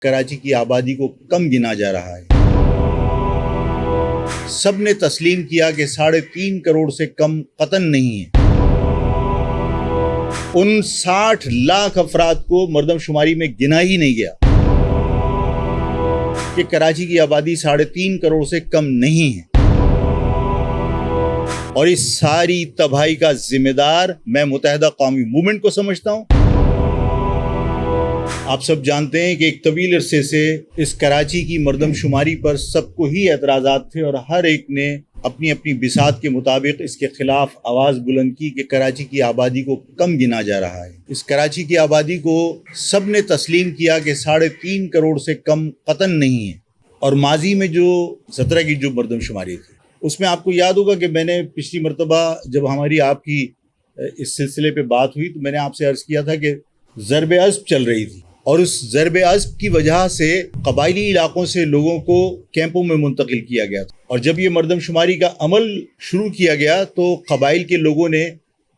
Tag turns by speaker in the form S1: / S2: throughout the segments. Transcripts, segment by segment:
S1: کراچی کی آبادی کو کم گنا جا رہا ہے۔ سب نے تسلیم کیا کہ 3.5 کروڑ سے کم قطعاً نہیں ہے۔ ان 60 لاکھ افراد کو مردم شماری میں گنا ہی نہیں گیا کہ کراچی کی آبادی 3.5 کروڑ سے کم نہیں ہے، اور اس ساری تباہی کا ذمہ دار میں متحدہ قومی موومنٹ کو سمجھتا ہوں۔ آپ سب جانتے ہیں کہ ایک طویل عرصے سے اس کراچی کی مردم شماری پر سب کو ہی اعتراضات تھے، اور ہر ایک نے اپنی اپنی بساط کے مطابق اس کے خلاف آواز بلند کی کہ کراچی کی آبادی کو کم گنا جا رہا ہے۔ اس کراچی کی آبادی کو سب نے تسلیم کیا کہ 3.5 کروڑ سے کم قطعاً نہیں ہے، اور ماضی میں جو 17 کی جو مردم شماری تھی اس میں آپ کو یاد ہوگا کہ میں نے پچھلی مرتبہ جب ہماری آپ کی اس سلسلے پہ بات ہوئی تو میں نے آپ سے عرض کیا تھا کہ ضرب عصب چل رہی تھی، اور اس ضرب عصب کی وجہ سے قبائلی علاقوں سے لوگوں کو کیمپوں میں منتقل کیا گیا تھا، اور جب یہ مردم شماری کا عمل شروع کیا گیا تو قبائل کے لوگوں نے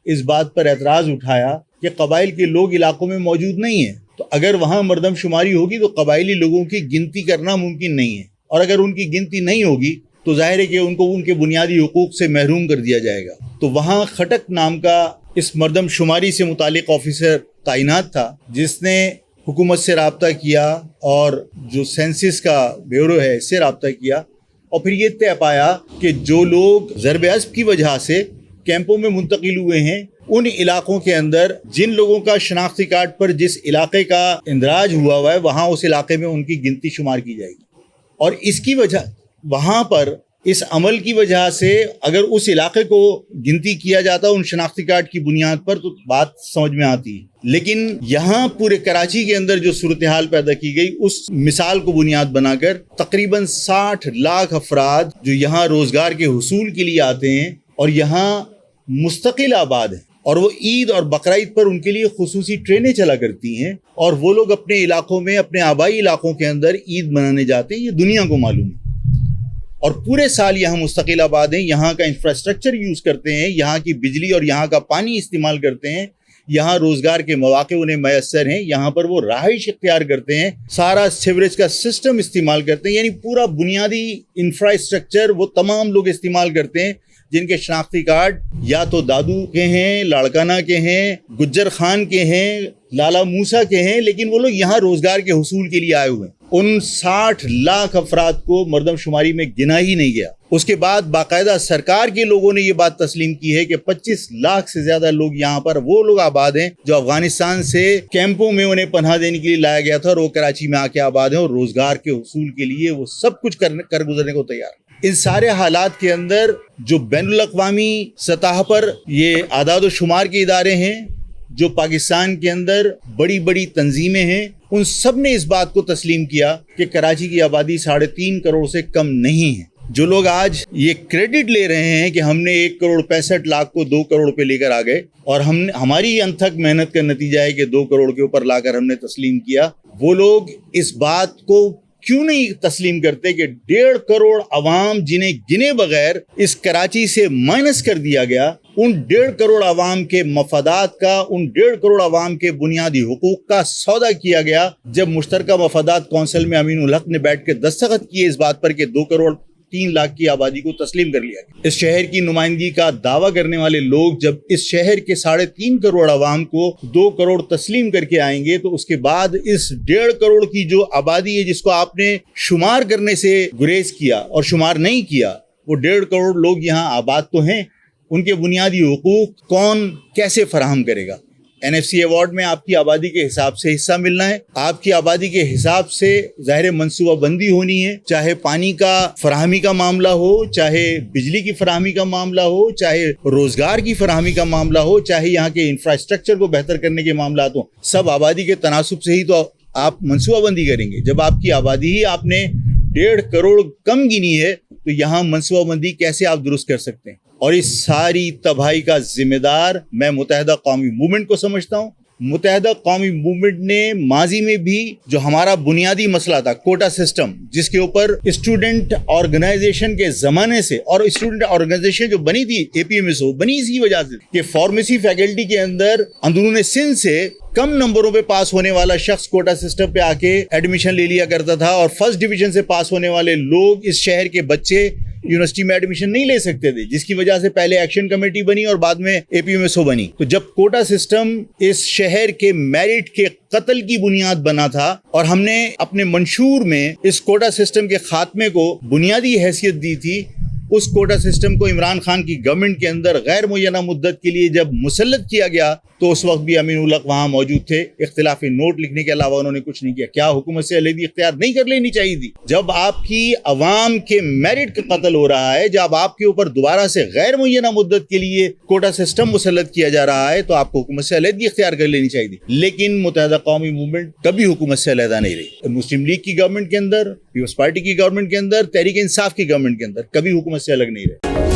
S1: اس بات پر اعتراض اٹھایا کہ قبائل کے لوگ علاقوں میں موجود نہیں ہیں، تو اگر وہاں مردم شماری ہوگی تو قبائلی لوگوں کی گنتی کرنا ممکن نہیں ہے، اور اگر ان کی گنتی نہیں ہوگی تو ظاہر ہے کہ ان کو ان کے بنیادی حقوق سے محروم کر دیا جائے گا۔ تو وہاں خٹک نام کا اس مردم شماری سے متعلق آفیسر تعینات تھا، جس نے حکومت سے رابطہ کیا اور جو سینسس کا بیورو ہے اس سے رابطہ کیا، اور پھر یہ طے پایا کہ جو لوگ ضرب عصب کی وجہ سے کیمپوں میں منتقل ہوئے ہیں ان علاقوں کے اندر جن لوگوں کا شناختی کارڈ پر جس علاقے کا اندراج ہوا ہے وہاں اس علاقے میں ان کی گنتی شمار کی جائے گی، اور اس کی وجہ وہاں پر اس عمل کی وجہ سے اگر اس علاقے کو گنتی کیا جاتا ان شناختی کارڈ کی بنیاد پر تو بات سمجھ میں آتی ہے، لیکن یہاں پورے کراچی کے اندر جو صورتحال پیدا کی گئی اس مثال کو بنیاد بنا کر تقریباً 60 لاکھ افراد جو یہاں روزگار کے حصول کے لیے آتے ہیں اور یہاں مستقل آباد ہیں، اور وہ عید اور بقرعید پر ان کے لیے خصوصی ٹرینیں چلا کرتی ہیں، اور وہ لوگ اپنے علاقوں میں اپنے آبائی علاقوں کے اندر عید منانے جاتے ہیں، یہ دنیا کو معلوم ہے، اور پورے سال یہاں مستقل آباد ہیں، یہاں کا انفراسٹرکچر یوز کرتے ہیں، یہاں کی بجلی اور یہاں کا پانی استعمال کرتے ہیں، یہاں روزگار کے مواقع انہیں میسر ہیں، یہاں پر وہ رہائش اختیار کرتے ہیں، سارا سیوریج کا سسٹم استعمال کرتے ہیں، یعنی پورا بنیادی انفراسٹرکچر وہ تمام لوگ استعمال کرتے ہیں جن کے شناختی کارڈ یا تو دادو کے ہیں، لاڑکانہ کے ہیں، گجر خان کے ہیں، لالا موسیٰ کے ہیں، لیکن وہ لوگ یہاں روزگار کے حصول کے لیے آئے ہوئے ہیں۔ ان 60 لاکھ افراد کو مردم شماری میں گنا ہی نہیں گیا۔ اس کے بعد باقاعدہ سرکار کے لوگوں نے یہ بات تسلیم کی ہے کہ 25 لاکھ سے زیادہ لوگ یہاں پر وہ لوگ آباد ہیں جو افغانستان سے کیمپوں میں انہیں پناہ دینے کے لیے لایا گیا تھا، اور وہ کراچی میں آ کے آباد ہیں، اور روزگار کے حصول کے لیے وہ سب کچھ کر گزرنے کو تیار ہیں۔ ان سارے حالات کے اندر جو بین الاقوامی سطح پر یہ اعداد و شمار کے ادارے ہیں، جو پاکستان کے اندر بڑی بڑی تنظیمیں ہیں، ان سب نے اس بات کو تسلیم کیا کہ کراچی کی آبادی 3.5 کروڑ سے کم نہیں ہے۔ جو لوگ آج یہ کریڈٹ لے رہے ہیں کہ ہم نے 1 کروڑ 65 لاکھ کو 2 کروڑ پہ لے کر آ گئے، اور ہماری انتھک محنت کا نتیجہ ہے کہ 2 کروڑ کے اوپر لا کر ہم نے تسلیم کیا، وہ لوگ اس بات کو کیوں نہیں تسلیم کرتے کہ 1.5 کروڑ عوام جنہیں گنے بغیر اس کراچی سے مائنس کر دیا گیا، ان 1.5 کروڑ عوام کے مفادات کا، ان 1.5 کروڑ عوام کے بنیادی حقوق کا سودا کیا گیا جب مشترکہ مفادات کونسل میں امین الحق نے بیٹھ کے دستخط کیے اس بات پر کہ 2 کروڑ 3 لاکھ کی آبادی کو تسلیم کر لیا گیا۔ اس شہر کی نمائندگی کا دعویٰ کرنے والے لوگ جب اس شہر کے 3.5 کروڑ عوام کو 2 کروڑ تسلیم کر کے آئیں گے تو اس کے بعد اس 1.5 کروڑ کی جو آبادی ہے جس کو آپ نے شمار کرنے سے گریز کیا اور شمار نہیں کیا، وہ 1.5 کروڑ لوگ یہاں آباد تو ہیں، ان کے بنیادی حقوق کون کیسے فراہم کرے گا؟ NFC ایوارڈ میں آپ کی آبادی کے حساب سے حصہ ملنا ہے، آپ کی آبادی کے حساب سے ظاہر منصوبہ بندی ہونی ہے، چاہے پانی کا فراہمی کا معاملہ ہو، چاہے بجلی کی فراہمی کا معاملہ ہو، چاہے روزگار کی فراہمی کا معاملہ ہو، چاہے یہاں کے انفراسٹرکچر کو بہتر کرنے کے معاملات ہوں، سب آبادی کے تناسب سے ہی تو آپ منصوبہ بندی کریں گے۔ جب آپ کی آبادی ہی آپ نے 1.5 کروڑ کم گنی ہے تو یہاں منصوبہ بندی کیسے آپ درست کر سکتے ہیں؟ اور اس ساری تباہی کا ذمہ دار میں متحدہ قومی موومنٹ کو سمجھتا ہوں۔ متحدہ قومی موومنٹ نے ماضی میں بھی جو ہمارا بنیادی مسئلہ تھا کوٹا سسٹم، جس کے اوپر اسٹوڈنٹ آرگنائزیشن کے زمانے سے، اور اسٹوڈنٹ آرگنائزیشن جو بنی تھی APMSO بنی اسی وجہ سے کہ فارمیسی فیکلٹی کے اندر اندرون سندھ سے کم نمبروں پہ پاس ہونے والا شخص کوٹا سسٹم پہ آ کے ایڈمیشن لے لیا کرتا تھا، اور فرسٹ ڈویژن سے پاس ہونے والے لوگ اس شہر کے بچے یونیورسٹی میں ایڈمیشن نہیں لے سکتے تھے، جس کی وجہ سے پہلے ایکشن کمیٹی بنی اور بعد میں APMSO بنی۔ تو جب کوٹا سسٹم اس شہر کے میرٹ کے قتل کی بنیاد بنا تھا، اور ہم نے اپنے منشور میں اس کوٹا سسٹم کے خاتمے کو بنیادی حیثیت دی تھی، اس کوٹا سسٹم کو عمران خان کی گورنمنٹ کے اندر غیر معینہ مدت کے لیے جب مسلط کیا گیا تو اس وقت بھی امین الحق وہاں موجود تھے۔ اختلافی نوٹ لکھنے کے علاوہ انہوں نے کچھ نہیں کیا۔ کیا حکومت سے علیحدگی اختیار نہیں کر لینی چاہیے تھی؟ جب آپ کی عوام کے میرٹ کا قتل ہو رہا ہے، جب آپ کے اوپر دوبارہ سے غیر معینہ مدت کے لیے کوٹا سسٹم مسلط کیا جا رہا ہے، تو آپ کو حکومت سے علیحدگی اختیار کر لینی چاہیے تھی۔ لیکن متحدہ قومی موومنٹ کبھی حکومت سے علیحدہ نہیں رہی۔ مسلم لیگ کی گورنمنٹ کے اندر، پیپلز پارٹی کی گورنمنٹ کے اندر، تحریک انصاف کی گورنمنٹ کے اندر کبھی حکومت سے الگ نہیں رہے۔